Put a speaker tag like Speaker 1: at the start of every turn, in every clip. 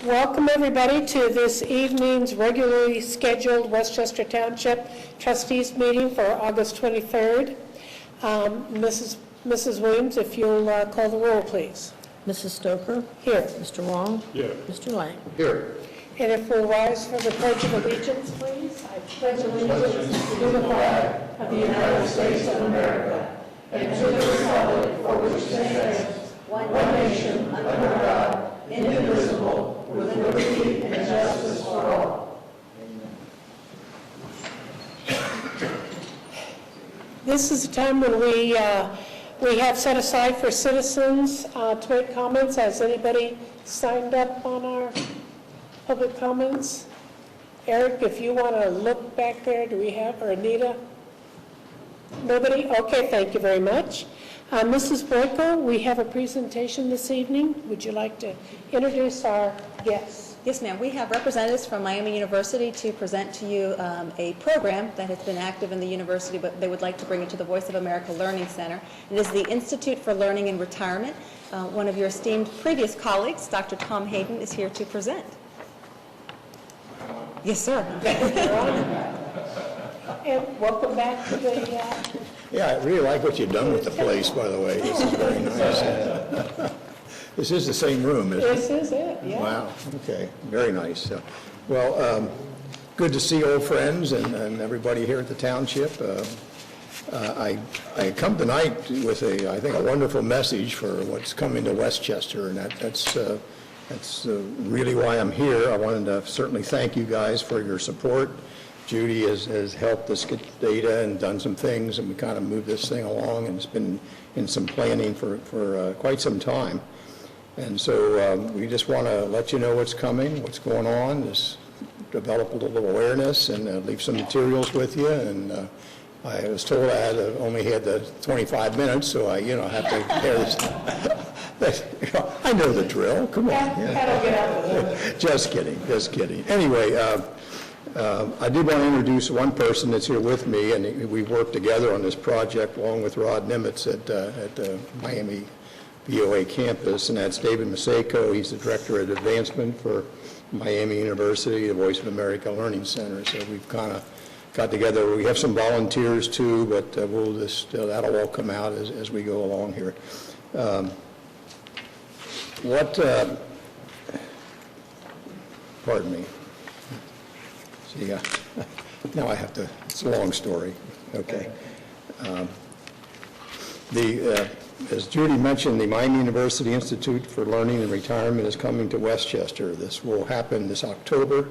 Speaker 1: Welcome everybody to this evening's regularly scheduled Westchester Township Trustees meeting for August 23rd. Mrs. Williams, if you'll call the roll, please.
Speaker 2: Mrs. Stoker?
Speaker 1: Here.
Speaker 2: Mr. Wong?
Speaker 3: Here.
Speaker 2: Mr. Lang?
Speaker 3: Here.
Speaker 1: And if we'll rise for the Pledge of Allegiance, please. I pledge allegiance to the flag of the United States of America and to the republic for which it stands, one nation, under God, indivisible, with liberty and justice for all. This is a time when we have set aside for citizens to make comments. Has anybody signed up on our public comments? Eric, if you want to look back there, do we have, or Anita? Nobody? Okay, thank you very much. Mrs. Boyko, we have a presentation this evening. Would you like to introduce our guests?
Speaker 4: Yes, ma'am. We have representatives from Miami University to present to you a program that has been active in the university, but they would like to bring it to the Voice of America Learning Center. It is the Institute for Learning in Retirement. One of your esteemed previous colleagues, Dr. Tom Hayden, is here to present. Yes, sir.
Speaker 1: And welcome back to the...
Speaker 3: Yeah, I really like what you've done with the place, by the way. This is very nice. This is the same room, isn't it?
Speaker 1: This is it, yeah.
Speaker 3: Wow, okay, very nice. Well, good to see old friends and everybody here at the Township. I come tonight with I think, a wonderful message for what's coming to Westchester, and that's really why I'm here. I wanted to certainly thank you guys for your support. Judy has helped us get data and done some things, and we kind of moved this thing along, and it's been in some planning for quite some time. And so we just want to let you know what's coming, what's going on, just develop a little awareness and leave some materials with you. And I was told I only had the 25 minutes, so I have to this. I know the drill. Come on.
Speaker 1: That'll get out of the way.
Speaker 3: Just kidding. Anyway, I did want to introduce one person that's here with me, and we worked together on this project along with Rod Nimitz at the Miami VOA campus, and that's David Maseko. He's the Director of Advancement for Miami University, the Voice of America Learning Center. So we've kind of got together. We have some volunteers too, but that'll all come out as we go along here. Pardon me. See, now I have to, it's a long story. Okay. As Judy mentioned, the Miami University Institute for Learning and Retirement is coming to Westchester. This will happen this October.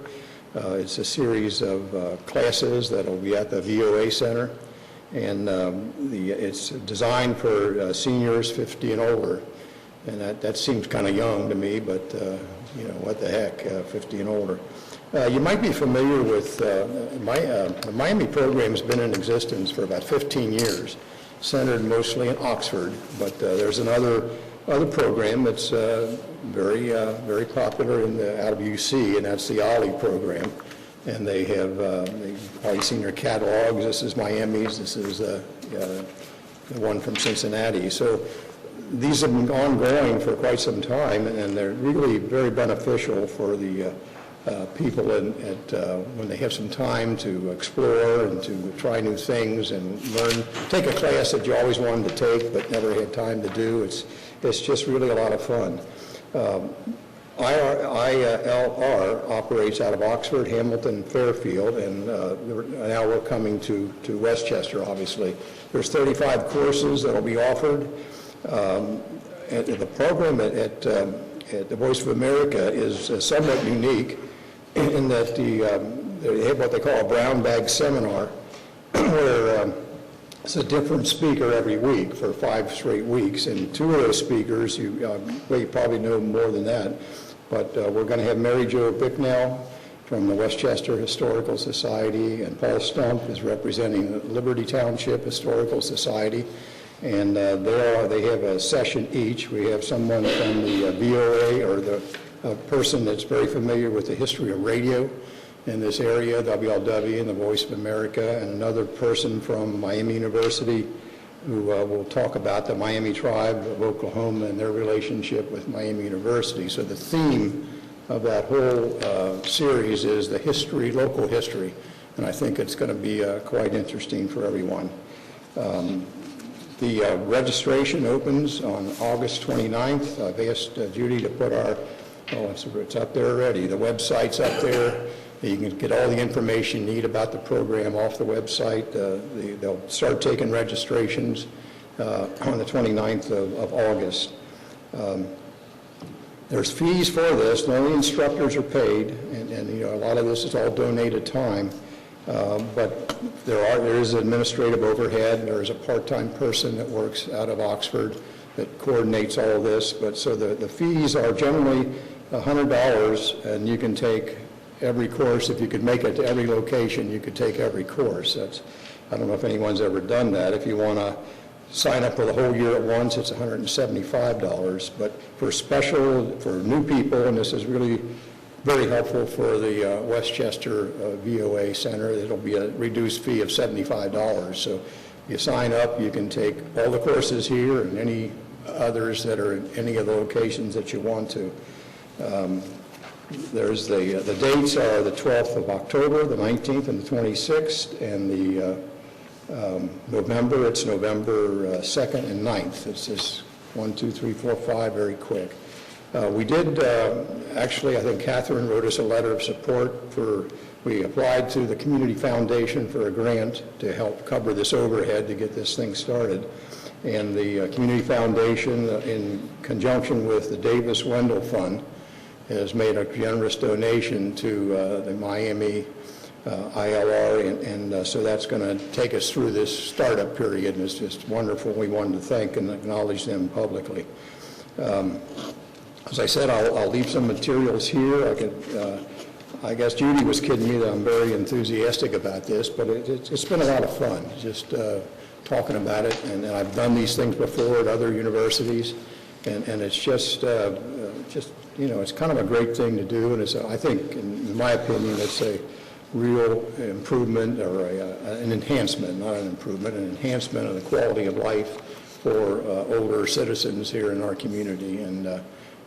Speaker 3: It's a series of classes that will be at the VOA Center, and it's designed for seniors 50 and older. And that seems kind of young to me, but what the heck, 50 and older. You might be familiar with the Miami program has been in existence for about 15 years, centered mostly in Oxford, but there's another program that's very popular out of UC, and that's the OLLI program. And they have they've probably seen their catalogs. This is Miami's. This is the one from Cincinnati. So these have been ongoing for quite some time, and they're really very beneficial for the people when they have some time to explore and to try new things and learn, take a class that you always wanted to take but never had time to do. It's just really a lot of fun. ILR operates out of Oxford, Hamilton, Fairfield, and now we're coming to Westchester, obviously. There's 35 courses that will be offered. The program at the Voice of America is somewhat unique in that they have what they call a brown bag seminar, where it's a different speaker every week for 5 straight weeks, and 2 of those speakers, you probably know more than that, but we're going to have Mary Jo Bicknell from the Westchester Historical Society, and Paul Stump is representing the Liberty Township Historical Society. And they have a session each. We have someone from the VOA, or a person that's very familiar with the history of radio in this area, WLW and the Voice of America, and another person from Miami University who will talk about the Miami tribe of Oklahoma and their relationship with Miami University. So the theme of that whole series is the history, local history, and I think it's going to be quite interesting for everyone. The registration opens on August 29th. I've asked Judy to put our, it's up there already. The website's up there. You can get all the information you need about the program off the website. They'll start taking registrations on the 29th of August. There's fees for this. The only instructors are paid, and you know, a lot of this is all donated time. But there is administrative overhead. There is a part-time person that works out of Oxford that coordinates all of this. But so the fees are generally $100, and you can take every course. If you could make it to every location, you could take every course. I don't know if anyone's ever done that. If you want to sign up for the whole year at once, it's $175. But for new people, and this is really very helpful for the Westchester VOA Center, it'll be a reduced fee of $75. So you sign up, you can take all the courses here and any others that are in any of the locations that you want to. There's the dates are the 12th of October, the 19th, and the 26th, and the November, it's November 2nd and 9th. It's just 1, 2, 3, 4, 5, very quick. We did, actually, I think Catherine wrote us a letter of support we applied to the Community Foundation for a grant to help cover this overhead to get this thing started. And the Community Foundation, in conjunction with the Davis Wendell Fund, has made a generous donation to the Miami ILR, and so that's going to take us through this startup period, and it's just wonderful. We wanted to thank and acknowledge them publicly. As I said, I'll leave some materials here. I guess Judy was kidding me that I'm very enthusiastic about this, but it's been a lot of fun just talking about it, and I've done these things before at other universities, and it's just you know, it's kind of a great thing to do, and I think, in my opinion, it's a real improvement or an enhancement, not an improvement, an enhancement of the quality of life for older citizens here in our community, and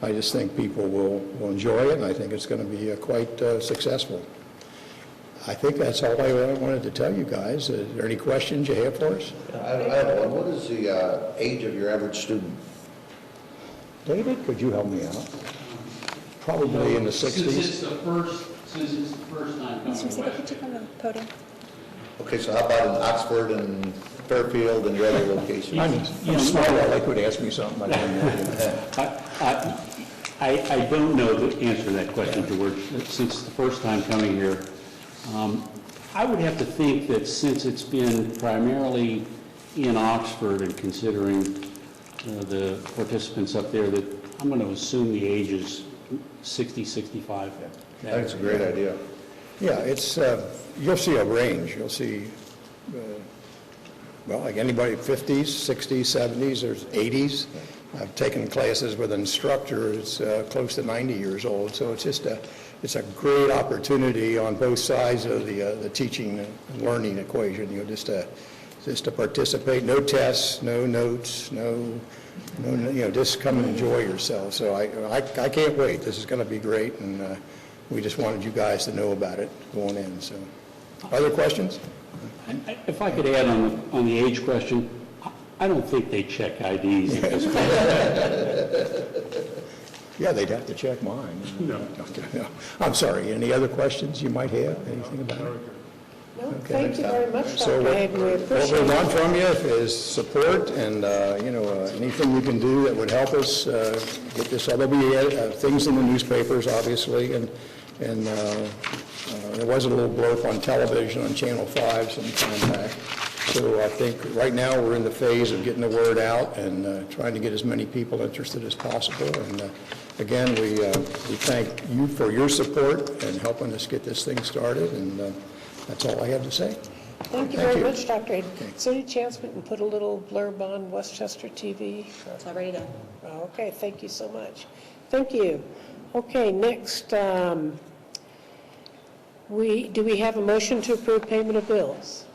Speaker 3: I just think people will enjoy it, and I think it's going to be quite successful. I think that's all I wanted to tell you guys. Is there any questions you have for us?
Speaker 2: I have one. What is the age of your average student?
Speaker 3: David, could you help me out? Probably in the 60s.
Speaker 5: Since it's the first time coming
Speaker 4: Mr. Take a
Speaker 5: west.
Speaker 4: picture from the podium.
Speaker 2: Okay, so how about in Oxford and Fairfield and your other locations?
Speaker 3: I'm smart, I like would ask me something.
Speaker 5: I don't know the answer to that question, George. Since it's the first time coming here, I would have to think that since it's been primarily in Oxford and considering the participants up there, that I'm going to assume the age is 60, 65.
Speaker 2: I think it's a great idea.
Speaker 3: Yeah, it's, you'll see a range. You'll see, well, like anybody, 50s, 60s, 70s, there's 80s. I've taken classes with an instructor who's close to 90 years old, so it's just it's a great opportunity on both sides of the teaching and learning equation, you know, just to participate. No tests, no notes, no, you know, just come and enjoy yourself. So I can't wait. This is going to be great, and we just wanted you guys to know about it going in. So, other questions?
Speaker 5: If I could add on the age question, I don't think they check IDs at this point.
Speaker 3: Yeah, they'd have to check mine.
Speaker 5: No.
Speaker 3: Okay, no. I'm sorry. Any other questions you might have? Anything about it?
Speaker 1: No,
Speaker 3: Okay.
Speaker 1: thank you very much,
Speaker 3: So
Speaker 1: Dr. Hayden. We
Speaker 3: what
Speaker 1: appreciate
Speaker 3: we
Speaker 1: it.
Speaker 3: want from you is support and, you know, anything you can do that would help us get this. There'll be things in the newspapers, obviously, and there was a little blurb on television on Channel 5 some time back. So I think right now we're in the phase of getting the word out and trying to get as many people interested as possible. And again, we thank you for your support and helping us get this thing started. And that's all I have to say.
Speaker 1: Thank you very much, Dr. Hayden. Is there any chance we can put a little blurb on Westchester TV?
Speaker 4: It's already done.
Speaker 1: Okay, thank you so much. Thank you. Okay, next, do we have a motion to approve payment of bills?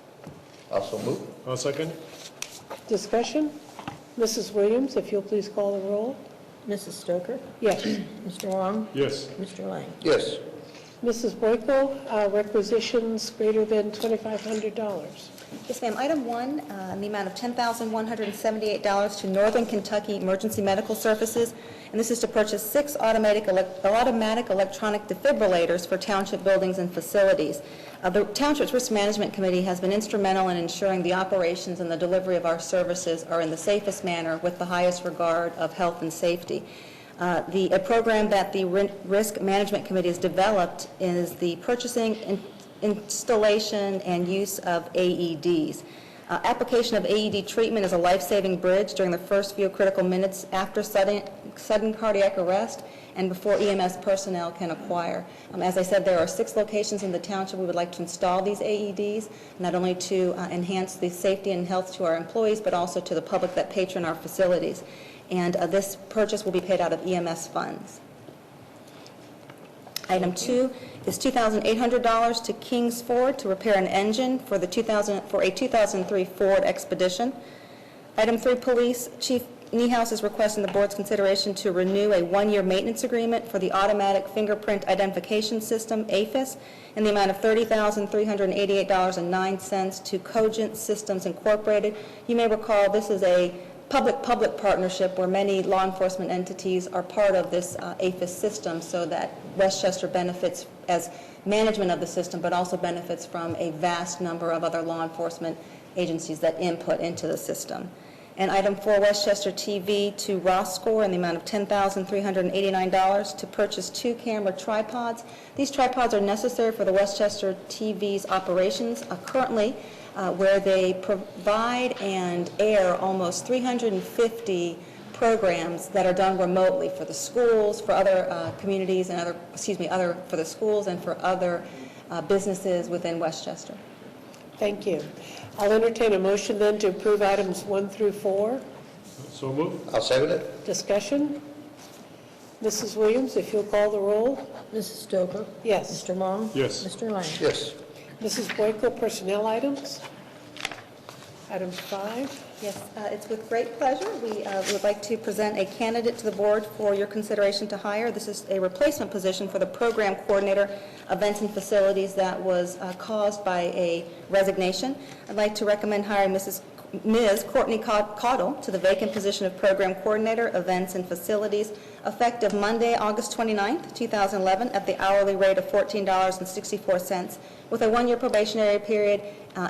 Speaker 2: Also move.
Speaker 6: I'll second.
Speaker 1: Discussion? Mrs. Williams, if you'll please call the roll.
Speaker 6: Mrs. Stoker?
Speaker 1: Yes.
Speaker 6: Mr. Long?
Speaker 7: Yes.
Speaker 6: Mr. Lang?
Speaker 2: Yes.
Speaker 1: Mrs. Boyko, requisitions greater than $2,500.
Speaker 4: Yes, ma'am. Item 1, in the amount of $10,178 to Northern Kentucky Emergency Medical Services, and this is to purchase 6 automatic electronic defibrillators for township buildings and facilities. The Township's Risk Management Committee has been instrumental in ensuring the operations and the delivery of our services are in the safest manner with the highest regard of health and safety. A program that the Risk Management Committee has developed is the purchasing, installation, and use of AEDs. Application of AED treatment is a life-saving bridge during the first few critical minutes after sudden cardiac arrest and before EMS personnel can acquire. As I said, there are 6 locations in the township we would like to install these AEDs, not only to enhance the safety and health to our employees, but also to the public that patron our facilities. And this purchase will be paid out of EMS funds. Item 2 is $2,800 to Kings Ford to repair an engine for a 2003 Ford Expedition. Item 3, Police. Chief Niehaus is requesting the board's consideration to renew a 1-year maintenance agreement for the Automatic Fingerprint Identification System, AFIS, in the amount of $30,388.09 to Cogent Systems Incorporated. You may recall this is a public-public partnership where many law enforcement entities are part of this AFIS system, so that Westchester benefits as management of the system, but also benefits from a vast number of other law enforcement agencies that input into the system. And item 4, Westchester TV to Rosscore in the amount of $10,389 to purchase 2 camera tripods. These tripods are necessary for the Westchester TV's operations currently, where they provide and air almost 350 programs that are done remotely for the schools, for other communities, and for the schools and for other businesses within Westchester.
Speaker 1: Thank you. I'll entertain a motion then to approve items 1 through 4.
Speaker 7: So moved.
Speaker 2: I'll second it.
Speaker 1: Discussion? Mrs. Williams, if you'll call the roll.
Speaker 6: Mrs. Stoker?
Speaker 1: Yes.
Speaker 6: Mr. Long?
Speaker 7: Yes.
Speaker 6: Mr. Lang?
Speaker 2: Yes.
Speaker 1: Mrs. Boyko, personnel items. Item 5.
Speaker 4: Yes, it's with great pleasure. We would like to present a candidate to the board for your consideration to hire. This is a replacement position for the program coordinator, events and facilities, that was caused by a resignation. I'd like to recommend hiring Ms. Courtney Caudle to the vacant position of program coordinator, events and facilities, effective Monday, August 29th, 2011, at the hourly rate of $14.64, with a 1-year probationary period,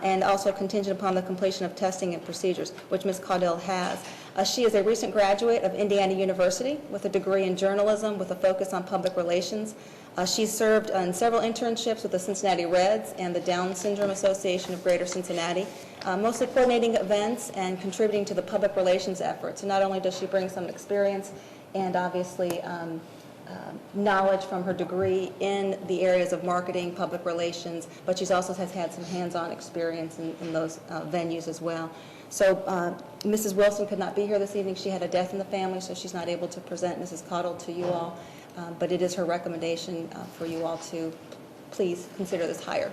Speaker 4: and also contingent upon the completion of testing and procedures, which Ms. Caudle has. She is a recent graduate of Indiana University with a degree in journalism with a focus on public relations. She's served in several internships with the Cincinnati Reds and the Down Syndrome Association of Greater Cincinnati, mostly coordinating events and contributing to the public relations efforts. And not only does she bring some experience and obviously knowledge from her degree in the areas of marketing, public relations, but she also has had some hands-on experience in those venues as well. So Mrs. Wilson could not be here this evening. She had a death in the family, so she's not able to present Mrs. Caudle to you all, but it is her recommendation for you all to please consider this hire.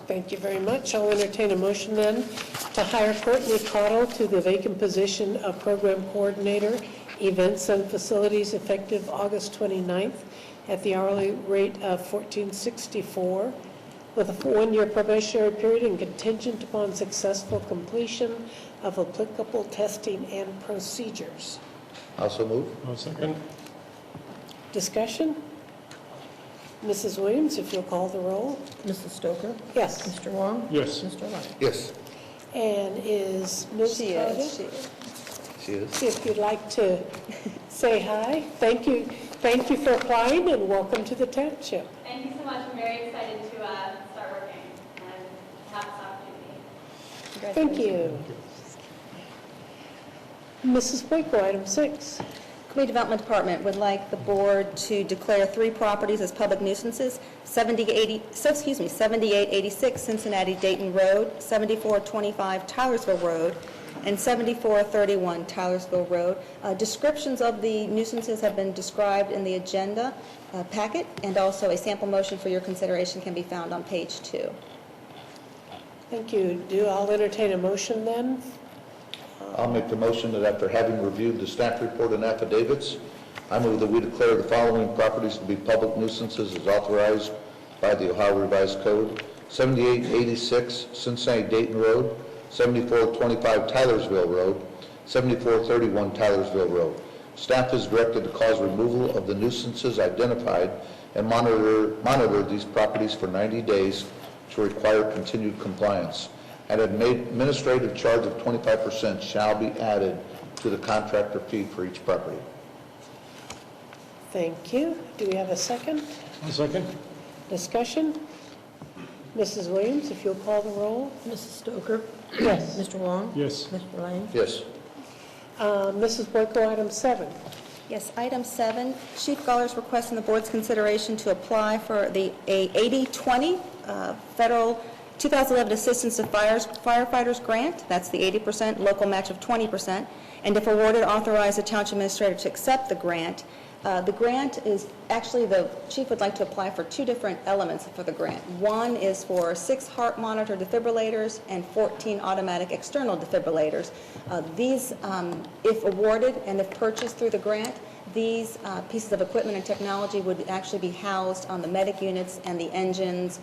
Speaker 1: Thank you very much. I'll entertain a motion then to hire Courtney Caudle to the vacant position of program coordinator, events and facilities, effective August 29th at the hourly rate of $14.64, with a 1-year probationary period and contingent upon successful completion of applicable testing and procedures.
Speaker 2: Also move.
Speaker 7: I'll second.
Speaker 1: Discussion? Mrs. Williams, if you'll call the roll.
Speaker 6: Mrs. Stoker?
Speaker 1: Yes.
Speaker 6: Mr. Long?
Speaker 7: Yes.
Speaker 6: Mr. Lang?
Speaker 2: Yes.
Speaker 1: And is Ms.
Speaker 4: She
Speaker 1: Caudle?
Speaker 4: is.
Speaker 2: She is.
Speaker 1: If you'd like to say hi. Thank you for applying, and welcome to the township.
Speaker 8: Thank you so much. I'm very excited to start working and have this opportunity.
Speaker 1: Thank you. Mrs. Boyko, item 6.
Speaker 4: Community Development Department would like the board to declare 3 properties as public nuisances: 7886 Cincinnati Dayton Road, 7425 Tylersville Road, and 7431 Tylersville Road. Descriptions of the nuisances have been described in the agenda packet, and also a sample motion for your consideration can be found on page 2.
Speaker 1: Thank you. I'll entertain a motion then.
Speaker 2: I'll make the motion that after having reviewed the staff report and affidavits, I move that we declare the following properties to be public nuisances as authorized by the Ohio Revised Code: 7886 Cincinnati Dayton Road, 7425 Tylersville Road, 7431 Tylersville Road. Staff is directed to cause removal of the nuisances identified and monitor these properties for 90 days to require continued compliance. And an administrative charge of 25% shall be added to the contractor fee for each property.
Speaker 1: Thank you. Do we have a second?
Speaker 7: A second.
Speaker 1: Discussion? Mrs. Williams, if you'll call the roll.
Speaker 6: Mrs. Stoker?
Speaker 1: Yes.
Speaker 6: Mr. Long?
Speaker 7: Yes.
Speaker 6: Mr. Lane?
Speaker 2: Yes.
Speaker 1: Mrs. Boyko, item 7.
Speaker 4: Yes, item 7, Chief Guller's requesting the board's consideration to apply for a 80-20 federal 2011 Assistance to Firefighters Grant. That's the 80%, local match of 20%. And if awarded, authorize the township administrator to accept the grant. The grant is, actually, the chief would like to apply for 2 different elements for the grant. One is for 6 heart monitor defibrillators and 14 automatic external defibrillators. These, if awarded and if purchased through the grant, these pieces of equipment and technology would actually be housed on the medic units and the engines,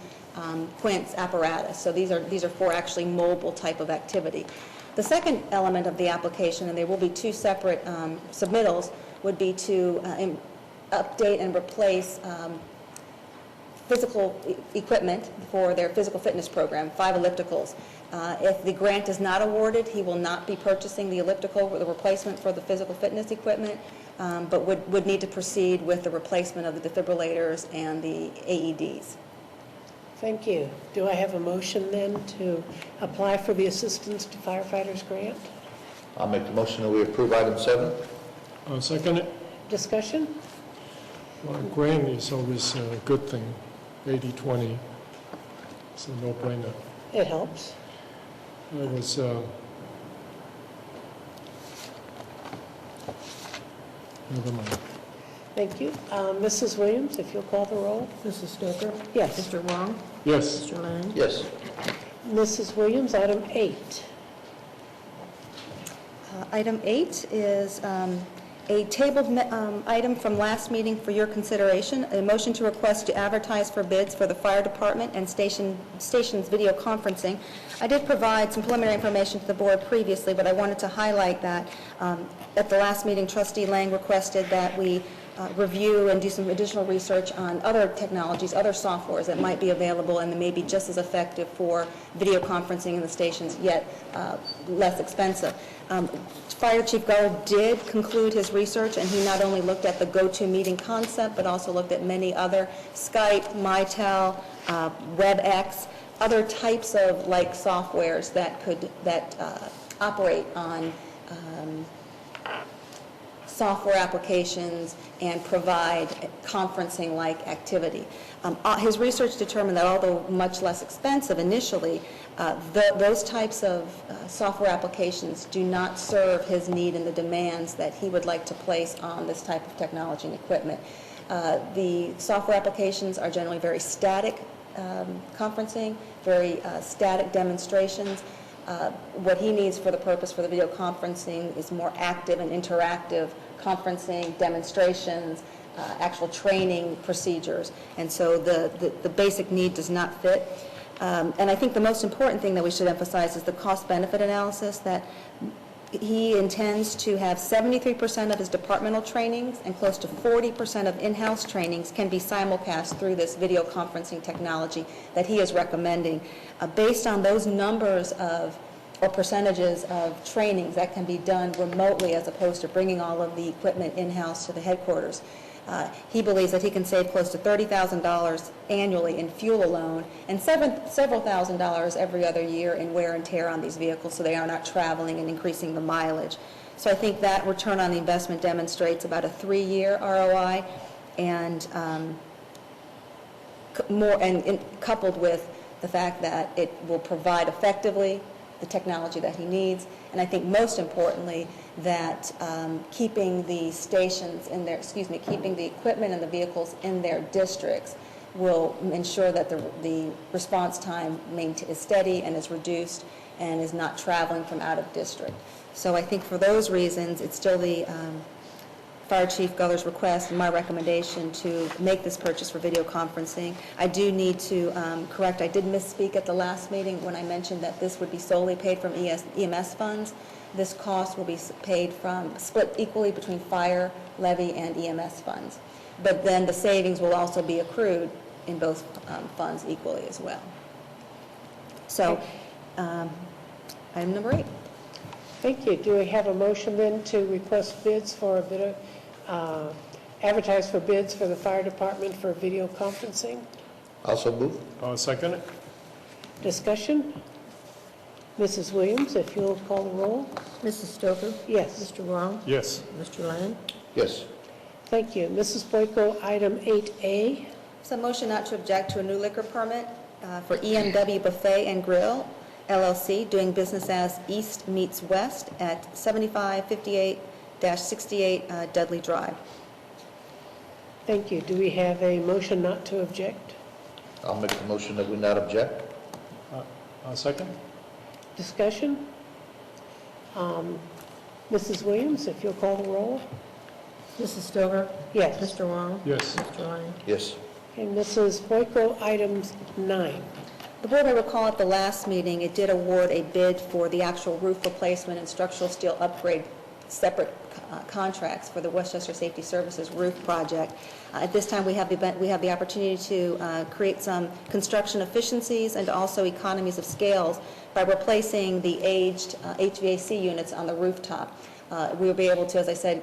Speaker 4: quints, apparatus. So these are for actually mobile type of activity. The second element of the application, and there will be 2 separate submittals, would be to update and replace physical equipment for their physical fitness program, 5 ellipticals. If the grant is not awarded, he will not be purchasing the elliptical or the replacement for the physical fitness equipment, but would need to proceed with the replacement of the defibrillators and the AEDs.
Speaker 1: Thank you. Do I have a motion then to apply for the Assistance to Firefighters Grant?
Speaker 2: I'll make the motion that we approve item 7.
Speaker 7: I'll second it.
Speaker 1: Discussion?
Speaker 7: Well, grant is always a good thing. 80-20. It's a no-brainer.
Speaker 1: It helps.
Speaker 7: I was, never mind.
Speaker 1: Thank you. Mrs. Williams, if you'll call the roll.
Speaker 6: Mrs. Stoker?
Speaker 1: Yes.
Speaker 6: Mr. Long?
Speaker 7: Yes.
Speaker 6: Mr. Lane?
Speaker 2: Yes.
Speaker 1: Mrs. Williams, item 8.
Speaker 4: Item 8 is a tabled item from last meeting for your consideration, a motion to request to advertise for bids for the fire department and station's video conferencing. I did provide some preliminary information to the board previously, but I wanted to highlight that at the last meeting, Trustee Lang requested that we review and do some additional research on other technologies, other softwares that might be available and that may be just as effective for video conferencing in the stations, yet less expensive. Fire Chief Guller did conclude his research, and he not only looked at the GoToMeeting concept, but also looked at many other Skype, Mitel, WebEx, other types of like softwares that operate on software applications and provide conferencing-like activity. His research determined that although much less expensive initially, those types of software applications do not serve his need and the demands that he would like to place on this type of technology and equipment. The software applications are generally very static conferencing, very static demonstrations. What he needs for the purpose for the video conferencing is more active and interactive conferencing, demonstrations, actual training procedures. And so the basic need does not fit. And I think the most important thing that we should emphasize is the cost-benefit analysis, that he intends to have 73% of his departmental trainings and close to 40% of in-house trainings can be simulcast through this video conferencing technology that he is recommending. Based on those numbers or percentages of trainings that can be done remotely as opposed to bringing all of the equipment in-house to the headquarters, he believes that he can save close to $30,000 annually in fuel alone and several thousand dollars every other year in wear and tear on these vehicles, so they are not traveling and increasing the mileage. So I think that return on the investment demonstrates about a 3-year ROI, and coupled with the fact that it will provide effectively the technology that he needs, and I think most importantly that keeping the stations in their, keeping the equipment and the vehicles in their districts will ensure that the response time is steady and is reduced and is not traveling from out of district. So I think for those reasons, it's still the Fire Chief Guller's request and my recommendation to make this purchase for video conferencing. I do need to correct, I did misspeak at the last meeting when I mentioned that this would be solely paid from EMS funds. This cost will be paid from, split equally between fire, levy, and EMS funds. But then the savings will also be accrued in both funds equally as well. So, item number 8.
Speaker 1: Thank you. Do we have a motion then to request bids for a bit of, advertise for bids for the fire department for video conferencing?
Speaker 2: Also move.
Speaker 7: I'll second it.
Speaker 1: Discussion? Mrs. Williams, if you'll call the roll.
Speaker 6: Mrs. Stoker?
Speaker 1: Yes.
Speaker 6: Mr. Wong?
Speaker 7: Yes.
Speaker 6: Mr. Lang?
Speaker 2: Yes.
Speaker 1: Thank you. Mrs. Boyko, item 8A.
Speaker 4: So motion not to object to a new liquor permit for EMW Buffet and Grill, LLC, doing business as East Meets West at 7558-68 Dudley Drive.
Speaker 1: Thank you. Do we have a motion not to object?
Speaker 2: I'll make the motion that we not object.
Speaker 7: I'll second.
Speaker 1: Discussion? Mrs. Williams, if you'll call the roll.
Speaker 6: Mrs. Stoker?
Speaker 1: Yes.
Speaker 6: Mr. Wong?
Speaker 7: Yes.
Speaker 6: Mr. Lang?
Speaker 2: Yes.
Speaker 1: And Mrs. Boyko, item 9.
Speaker 4: The board, I recall at the last meeting, it did award a bid for the actual roof replacement and structural steel upgrade, separate contracts for the Westchester Safety Services roof project. At this time, we have the opportunity to create some construction efficiencies and also economies of scales by replacing the aged HVAC units on the rooftop. We will be able to, as I said,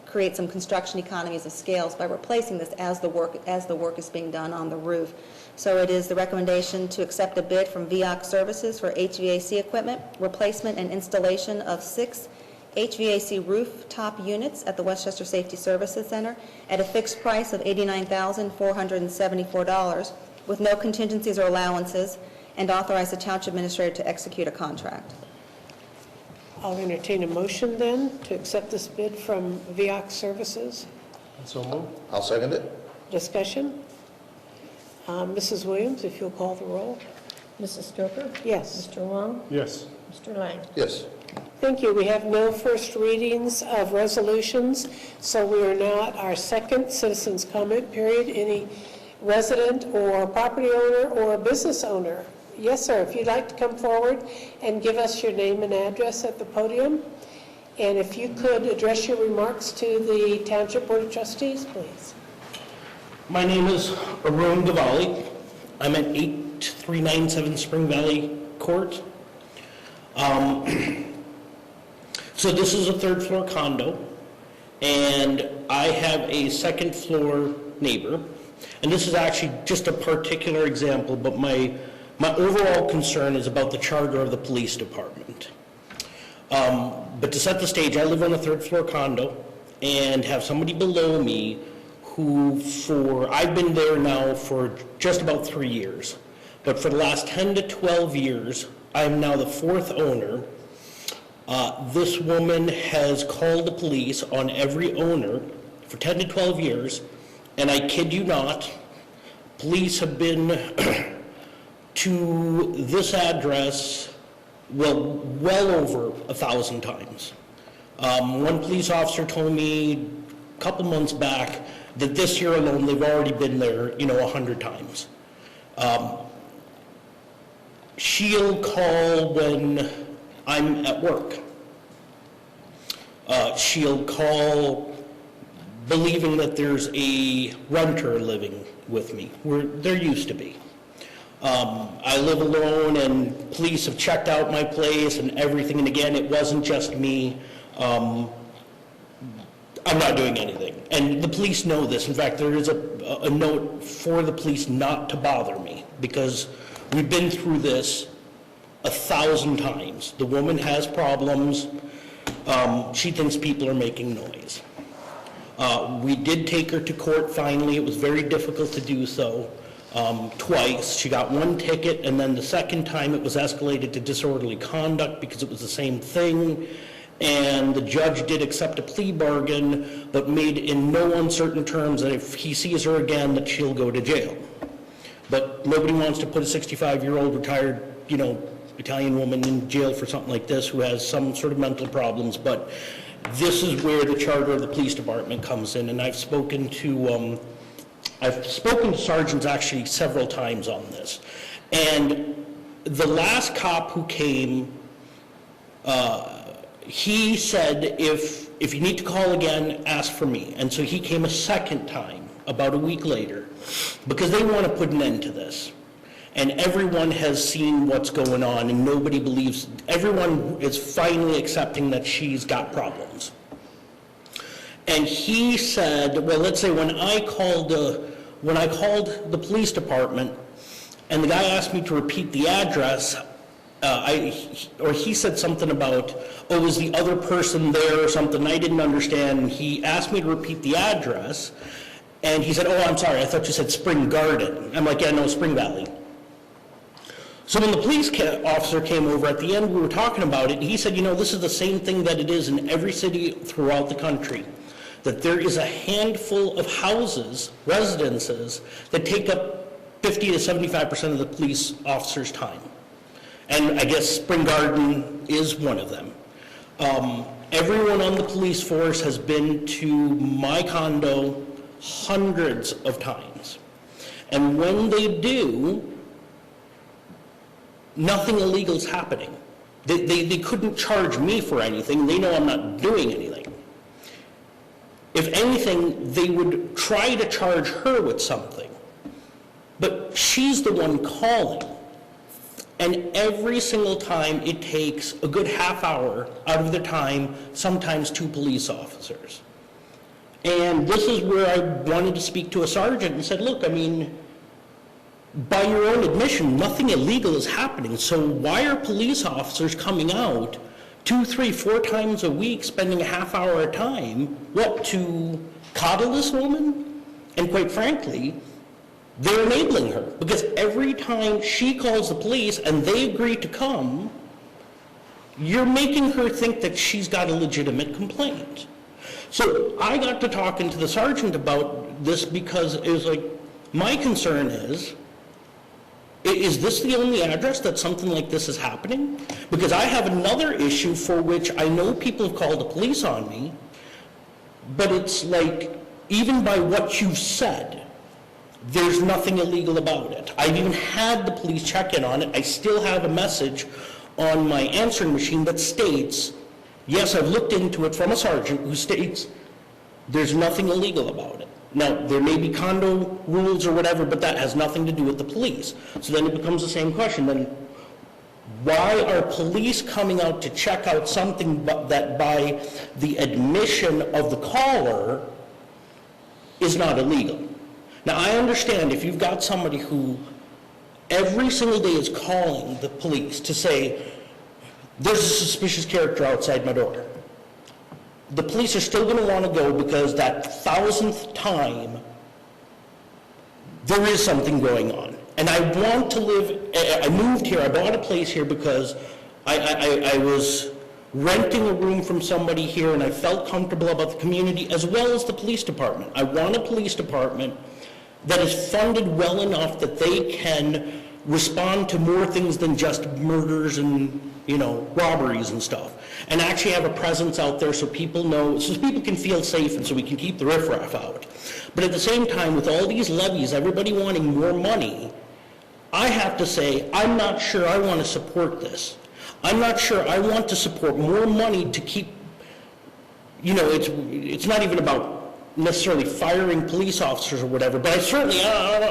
Speaker 4: create some construction economies of scales by replacing this as the work is being done on the roof. So it is the recommendation to accept a bid from VOC Services for HVAC equipment, replacement and installation of 6 HVAC rooftop units at the Westchester Safety Services Center at a fixed price of $89,474 with no contingencies or allowances, and authorize the Township Administrator to execute a contract.
Speaker 1: I'll entertain a motion then to accept this bid from VOC Services.
Speaker 7: So move.
Speaker 2: I'll second it.
Speaker 1: Discussion? Mrs. Williams, if you'll call the roll.
Speaker 6: Mrs. Stoker?
Speaker 1: Yes.
Speaker 6: Mr. Wong?
Speaker 7: Yes.
Speaker 6: Mr. Lang?
Speaker 2: Yes.
Speaker 1: Thank you. We have no first readings of resolutions, so we are now at our second citizens' comment period. Any resident or property owner or business owner? Yes, sir. If you'd like to come forward and give us your name and address at the podium. And if you could address your remarks to the Township Board of Trustees, please.
Speaker 9: My name is Arun Gavali. I'm at 8397 Spring Valley Court. So this is a third floor condo, and I have a second floor neighbor. And this is actually just a particular example, but my overall concern is about the charter of the police department. But to set the stage, I live on a third floor condo and have somebody below me who I've been there now for just about 3 years. But for the last 10 to 12 years, I am now the 4th owner. This woman has called the police on every owner for 10 to 12 years, and I kid you not, police have been to this address well over 1,000 times. One police officer told me a couple months back that this year alone they've already been there, 100 times. She'll call when I'm at work. She'll call believing that there's a renter living with me, where there used to be. I live alone, and police have checked out my place and everything, and again, it wasn't just me. I'm not doing anything. And the police know this. In fact, there is a note for the police not to bother me, because we've been through this 1,000 times. The woman has problems. She thinks people are making noise. We did take her to court finally. It was very difficult to do so. Twice. She got 1 ticket, and then the second time it was escalated to disorderly conduct because it was the same thing. And the judge did accept a plea bargain, but made in no uncertain terms that if he sees her again, that she'll go to jail. But nobody wants to put a 65-year-old retired, Italian woman in jail for something like this who has some sort of mental problems, but this is where the charter of the police department comes in, and I've spoken to sergeants actually several times on this. And the last cop who came, he said, if you need to call again, ask for me. And so he came a second time, about a week later, because they want to put an end to this. And everyone has seen what's going on, and nobody believes, everyone is finally accepting that she's got problems. And he said, well, let's say when I called the police department, and the guy asked me to repeat the address, he said something about, oh, was the other person there or something, I didn't understand, and he asked me to repeat the address, and he said, oh, I'm sorry, I thought you said Spring Garden. I'm like, yeah, no, Spring Valley. So when the police officer came over at the end, we were talking about it, and he said, you know, this is the same thing that it is in every city throughout the country, that there is a handful of houses, residences, that take up 50 to 75% of the police officer's time. And I guess Spring Garden is one of them. Everyone on the police force has been to my condo hundreds of times. And when they do, nothing illegal is happening. They couldn't charge me for anything. They know I'm not doing anything. If anything, they would try to charge her with something. But she's the one calling. And every single time it takes a good half hour out of their time, sometimes 2 police officers. And this is where I wanted to speak to a sergeant and said, look, I mean, by your own admission, nothing illegal is happening. So why are police officers coming out 2, 3, 4 times a week, spending a half hour at a time, what, to coddle this woman? And quite frankly, they're enabling her, because every time she calls the police and they agree to come, you're making her think that she's got a legitimate complaint. So I got to talking to the sergeant about this because it was like, my concern is this the only address that something like this is happening? Because I have another issue for which I know people have called the police on me, but it's like, even by what you've said, there's nothing illegal about it. I've even had the police check in on it. I still have a message on my answering machine that states, yes, I've looked into it, from a sergeant who states there's nothing illegal about it. Now, there may be condo rules or whatever, but that has nothing to do with the police. So then it becomes the same question. Then why are police coming out to check out something that by the admission of the caller is not illegal? Now, I understand if you've got somebody who every single day is calling the police to say, there's a suspicious character outside my door. The police are still going to want to go because that 1,000th time there is something going on. And I want to live, I moved here, I bought a place here because I was renting a room from somebody here and I felt comfortable about the community as well as the police department. I want a police department that is funded well enough that they can respond to more things than just murders and, you know, robberies and stuff, and actually have a presence out there so people know, so people can feel safe and so we can keep the riffraff out. But at the same time, with all these levies, everybody wanting more money, I have to say, I'm not sure I want to support this. I'm not sure I want to support more money to keep, you know, it's not even about necessarily firing police officers or whatever, but I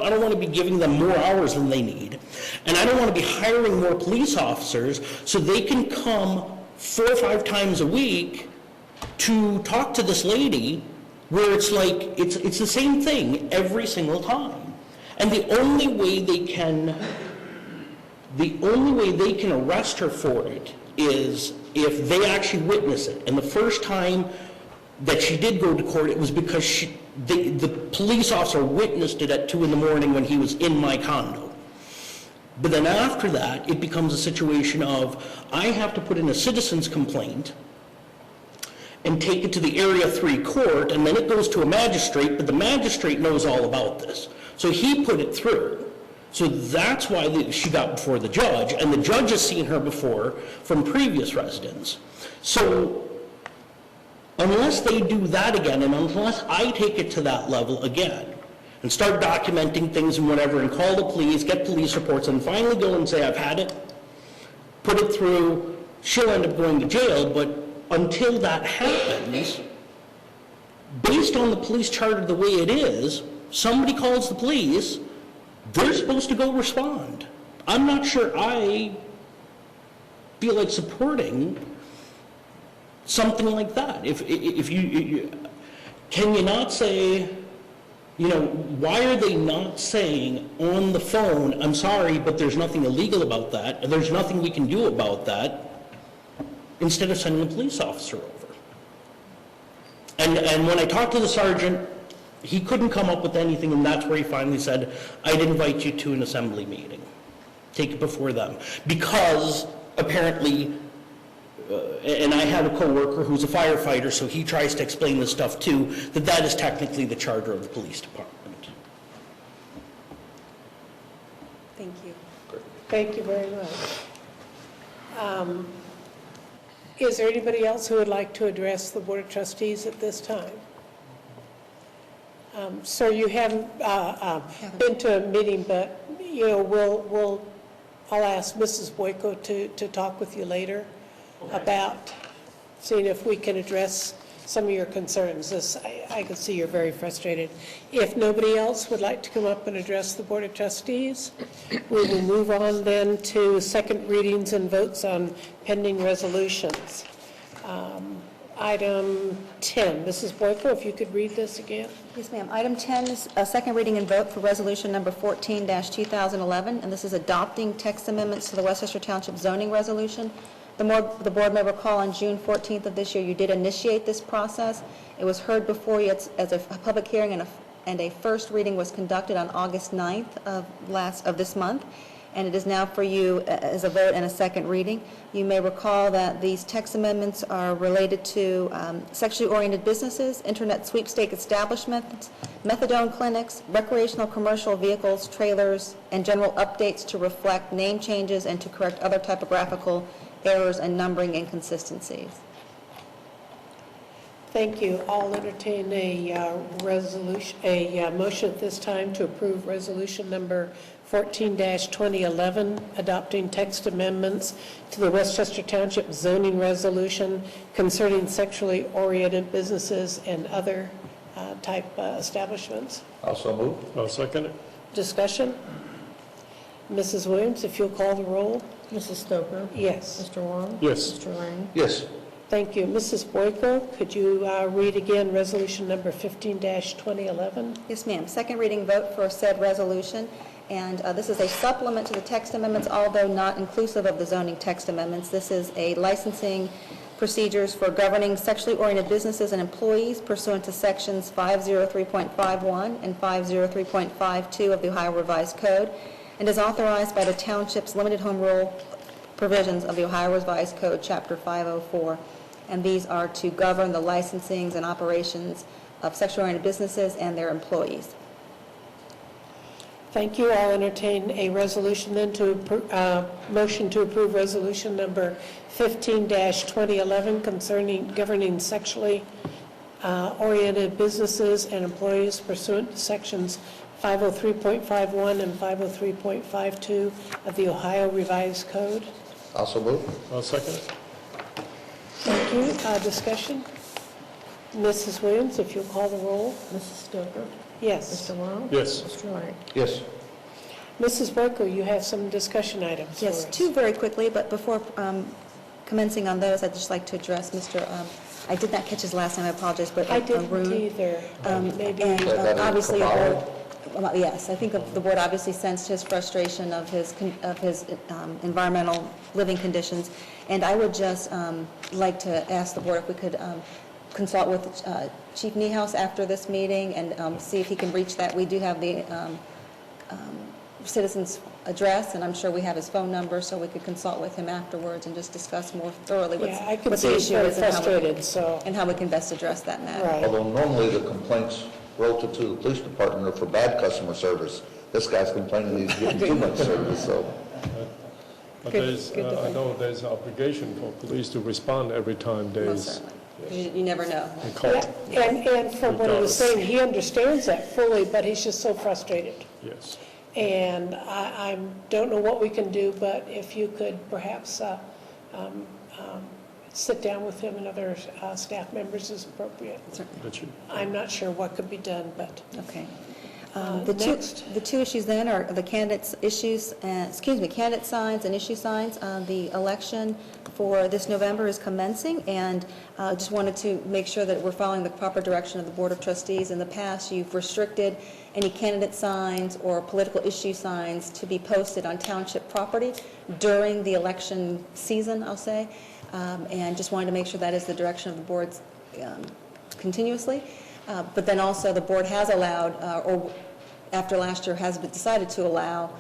Speaker 9: don't want to be giving them more hours than they need. And I don't want to be hiring more police officers so they can come 4 or 5 times a week to talk to this lady where it's like, it's the same thing every single time. And the only way they can arrest her for it is if they actually witness it. And the first time that she did go to court, it was because the police officer witnessed it at 2 in the morning when he was in my condo. But then after that, it becomes a situation of, I have to put in a citizen's complaint and take it to the Area 3 court, and then it goes to a magistrate, but the magistrate knows all about this. So he put it through. So that's why she got before the judge, and the judge has seen her before from previous residents. So unless they do that again, and unless I take it to that level again, and start documenting things and whatever, and call the police, get police reports, and finally go and say, I've had it, put it through, she'll end up going to jail, but until that happens, based on the police charter the way it is, somebody calls the police, they're supposed to go respond. I'm not sure I feel like supporting something like that. If you can you not say, why are they not saying on the phone, I'm sorry, but there's nothing illegal about that, and there's nothing we can do about that, instead of sending a police officer over? And when I talked to the sergeant, he couldn't come up with anything, and that's where he finally said, I'd invite you to an assembly meeting. Take it before them. Because apparently, and I have a coworker who's a firefighter, so he tries to explain this stuff too, that is technically the charter of the police department.
Speaker 4: Thank you.
Speaker 1: Thank you very much. Is there anybody else who would like to address the Board of Trustees at this time? Sir, you haven't been to a meeting, but, I'll ask Mrs. Boyko to talk with you later about seeing if we can address some of your concerns. I can see you're very frustrated. If nobody else would like to come up and address the Board of Trustees, we will move on then to second readings and votes on pending resolutions. Item 10, Mrs. Boyko, if you could read this again.
Speaker 4: Yes, ma'am. Item 10 is a second reading and vote for resolution number 14-2011, and this is adopting text amendments to the Westchester Township zoning resolution. The board may recall on June 14th of this year, you did initiate this process. It was heard before you as a public hearing, and a first reading was conducted on August 9th of this month, and it is now for you as a vote and a second reading. You may recall that these text amendments are related to sexually oriented businesses, internet sweepstake establishments, methadone clinics, recreational commercial vehicles, trailers, and general updates to reflect name changes and to correct other typographical errors and numbering inconsistencies.
Speaker 1: Thank you. I'll entertain a motion at this time to approve resolution number 14-2011, adopting text amendments to the Westchester Township zoning resolution concerning sexually oriented businesses and other type establishments.
Speaker 2: Also move.
Speaker 7: I'll second it.
Speaker 1: Discussion? Mrs. Williams, if you'll call the roll.
Speaker 6: Mrs. Stover?
Speaker 1: Yes.
Speaker 6: Mr. Wong?
Speaker 7: Yes.
Speaker 6: Mr. Lang?
Speaker 2: Yes.
Speaker 1: Thank you. Mrs. Boyko, could you read again resolution number 15-2011?
Speaker 4: Yes, ma'am. Second reading vote for said resolution, and this is a supplement to the text amendments, although not inclusive of the zoning text amendments. This is a licensing procedures for governing sexually oriented businesses and employees pursuant to sections 503.51 and 503.52 of the Ohio Revised Code, and is authorized by the Township's limited home rule provisions of the Ohio Revised Code, Chapter 504. And these are to govern the licensings and operations of sexually oriented businesses and their employees.
Speaker 1: Thank you. I'll entertain a resolution then motion to approve resolution number 15-2011 concerning governing sexually oriented businesses and employees pursuant to sections 503.51 and 503.52 of the Ohio Revised Code.
Speaker 2: Also move.
Speaker 7: I'll second it.
Speaker 1: Thank you. Discussion? Mrs. Williams, if you'll call the roll.
Speaker 6: Mrs. Stover?
Speaker 1: Yes.
Speaker 6: Mr. Wong?
Speaker 7: Yes.
Speaker 6: Mr. Lang?
Speaker 2: Yes.
Speaker 1: Mrs. Boyko, you have some discussion items for
Speaker 4: Yes,
Speaker 1: us.
Speaker 4: two very quickly, but before commencing on those, I'd just like to address Mr., I did not catch his last name, I apologize, but
Speaker 1: I didn't
Speaker 4: Arun.
Speaker 1: either. Maybe.
Speaker 4: And
Speaker 2: that
Speaker 4: obviously,
Speaker 2: Kabbalah?
Speaker 4: yes, I think the board obviously sensed his frustration of his environmental living conditions, and I would just like to ask the board if we could consult with Chief Niehaus after this meeting and see if he can reach that. We do have the citizen's address, and I'm sure we have his phone number, so we could consult with him afterwards and just discuss more thoroughly
Speaker 1: Yeah, I
Speaker 4: what
Speaker 1: can
Speaker 4: the
Speaker 1: see he's
Speaker 4: issue
Speaker 1: very
Speaker 4: is
Speaker 1: frustrated, so,
Speaker 4: and how we can best address that matter.
Speaker 1: right.
Speaker 2: Although normally the complaints relative to the police department are for bad customer service. This guy's complaining he's getting too much service, so.
Speaker 7: But
Speaker 1: Good-
Speaker 7: there's,
Speaker 1: good to
Speaker 7: I
Speaker 1: think.
Speaker 7: know there's obligation for police to respond every time
Speaker 4: Most
Speaker 7: there's
Speaker 4: certainly. 'Cause you never know.
Speaker 7: a call.
Speaker 1: Yeah, and from what he was saying, he understands that fully, but he's just so frustrated.
Speaker 7: Yes.
Speaker 1: And I don't know what we can do, but if you could perhaps sit down with him and other staff members is appropriate.
Speaker 7: That should-
Speaker 1: I'm not sure what could be done, but
Speaker 4: Okay.
Speaker 1: next.
Speaker 4: The two issues then are the candidates issues, candidate signs and issue signs. The election for this November is commencing, and just wanted to make sure that we're following the proper direction of the Board of Trustees. In the past, you've restricted any candidate signs or political issue signs to be posted on township property during the election season, I'll say, and just wanted to make sure that is the direction of the boards continuously. But then also, the board has allowed, or after last year has decided to allow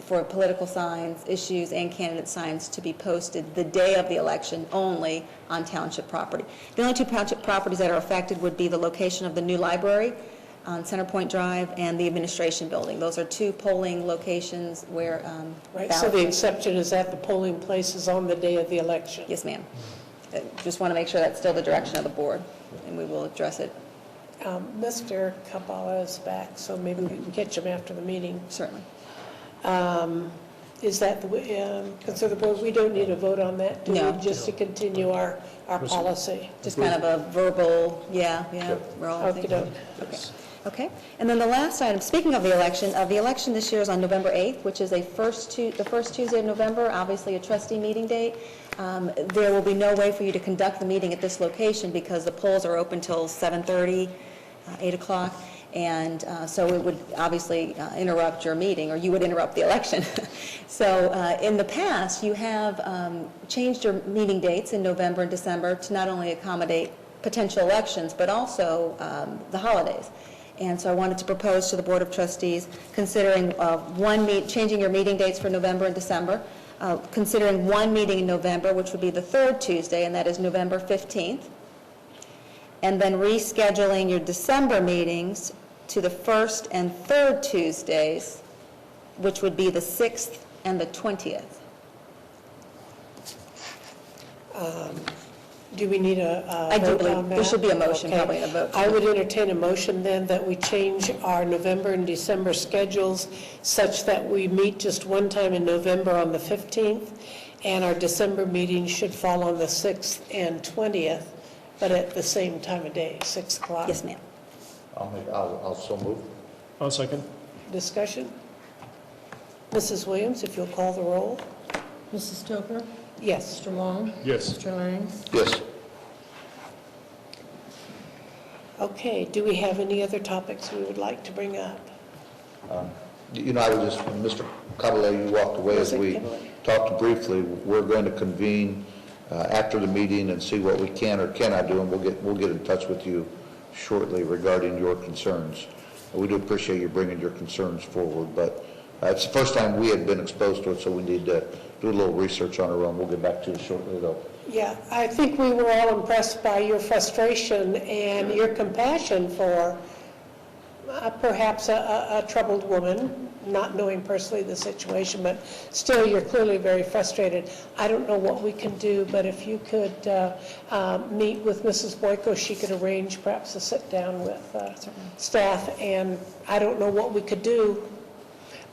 Speaker 4: for political signs, issues, and candidate signs to be posted the day of the election only on township property. The only two township properties that are affected would be the location of the new library on Center Point Drive and the administration building. Those are two polling locations where
Speaker 1: right, so the exception is at the polling places on the day of the election.
Speaker 4: Yes, ma'am. Just want to make sure that's still the direction of the board, and we will address it
Speaker 1: Mr. Kabala is back, so maybe we can catch him after the meeting.
Speaker 4: certainly.
Speaker 1: Is that, consider the board, we don't need a vote on that, do we?
Speaker 4: No.
Speaker 1: Just to continue our policy?
Speaker 4: Just kind of a verbal, yeah, we're all thinking.
Speaker 1: Okey-doke.
Speaker 4: Okay, and then the last item, speaking of the election this year is on November 8th, which is the first Tuesday of November, obviously a trustee meeting date. There will be no way for you to conduct the meeting at this location because the polls are open till 7:30, 8 o'clock, and so it would obviously interrupt your meeting, or you would interrupt the election. So in the past, you have changed your meeting dates in November and December to not only accommodate potential elections, but also the holidays. And so I wanted to propose to the Board of Trustees, considering changing your meeting dates for November and December, considering one meeting in November, which would be the third Tuesday, and that is November 15th, and then rescheduling your December meetings to the first and third Tuesdays, which would be the 6th and the 20th.
Speaker 1: Do we need a
Speaker 4: I do
Speaker 1: vote
Speaker 4: believe
Speaker 1: on that?
Speaker 4: there should be a motion,
Speaker 1: Okay.
Speaker 4: probably, and a vote.
Speaker 1: I would entertain a motion then that we change our November and December schedules such that we meet just one time in November on the 15th, and our December meeting should fall on the 6th and 20th, but at the same time of day, 6 o'clock.
Speaker 4: Yes, ma'am.
Speaker 2: I'll so move.
Speaker 7: I'll second.
Speaker 1: Discussion? Mrs. Williams, if you'll call the roll.
Speaker 6: Mrs. Stover?
Speaker 1: Yes.
Speaker 6: Mr. Long?
Speaker 7: Yes.
Speaker 6: Mr. Lang?
Speaker 2: Yes.
Speaker 1: Okay, do we have any other topics we would like to bring up?
Speaker 2: You know, I was just, when Mr. Caballé, you walked away as
Speaker 1: Mr.
Speaker 2: we
Speaker 1: Caballé.
Speaker 2: talked briefly. We're going to convene after the meeting and see what we can or cannot do, and we'll get in touch with you shortly regarding your concerns. We do appreciate you bringing your concerns forward, but it's the first time we had been exposed to it, so we need to do a little research on our own. We'll get back to you shortly, though.
Speaker 1: Yeah, I think we were all impressed by your frustration and your compassion for perhaps a troubled woman, not knowing personally the situation, but still, you're clearly very frustrated. I don't know what we can do, but if you could meet with Mrs. Boyko, she could arrange perhaps a sit-down with staff, and I don't know what we could do,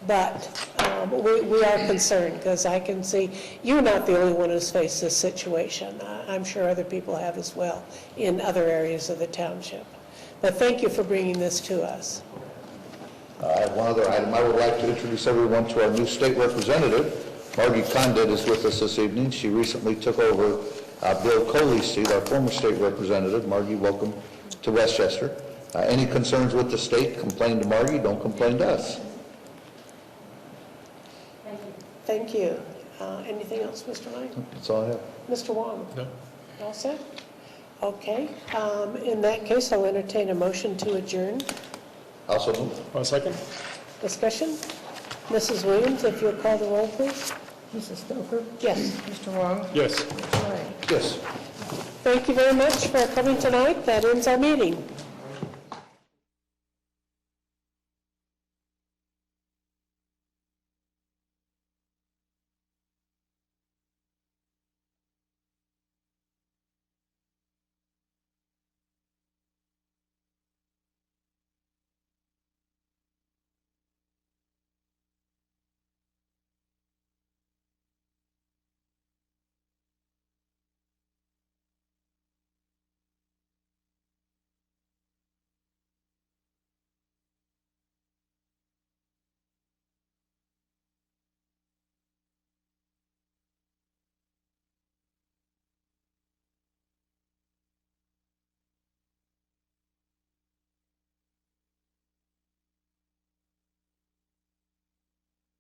Speaker 1: but we are concerned, because I can see you're not the only one who's faced this situation. I'm sure other people have as well in other areas of the township. But thank you for bringing this to us.
Speaker 2: I have one other item. I would like to introduce everyone to our new state representative. Margie Condit is with us this evening. She recently took over Bill Coley's seat, our former state representative. Margie, welcome to Westchester. Any concerns with the state, complain to Margie, don't complain to us.
Speaker 1: Thank you. Anything else, Mr. Lang?
Speaker 2: That's all I have.
Speaker 1: Mr. Wong?
Speaker 7: No.
Speaker 1: All set? Okay. In that case, I'll entertain a motion to adjourn.
Speaker 2: Also move.
Speaker 7: I'll second.
Speaker 1: Discussion? Mrs. Williams, if you'll call the roll, please.
Speaker 6: Mrs. Stover?
Speaker 1: Yes.
Speaker 6: Mr. Long?
Speaker 7: Yes.
Speaker 6: Mr. Lang?
Speaker 2: Yes.
Speaker 1: Thank you very much for coming tonight. That ends our meeting.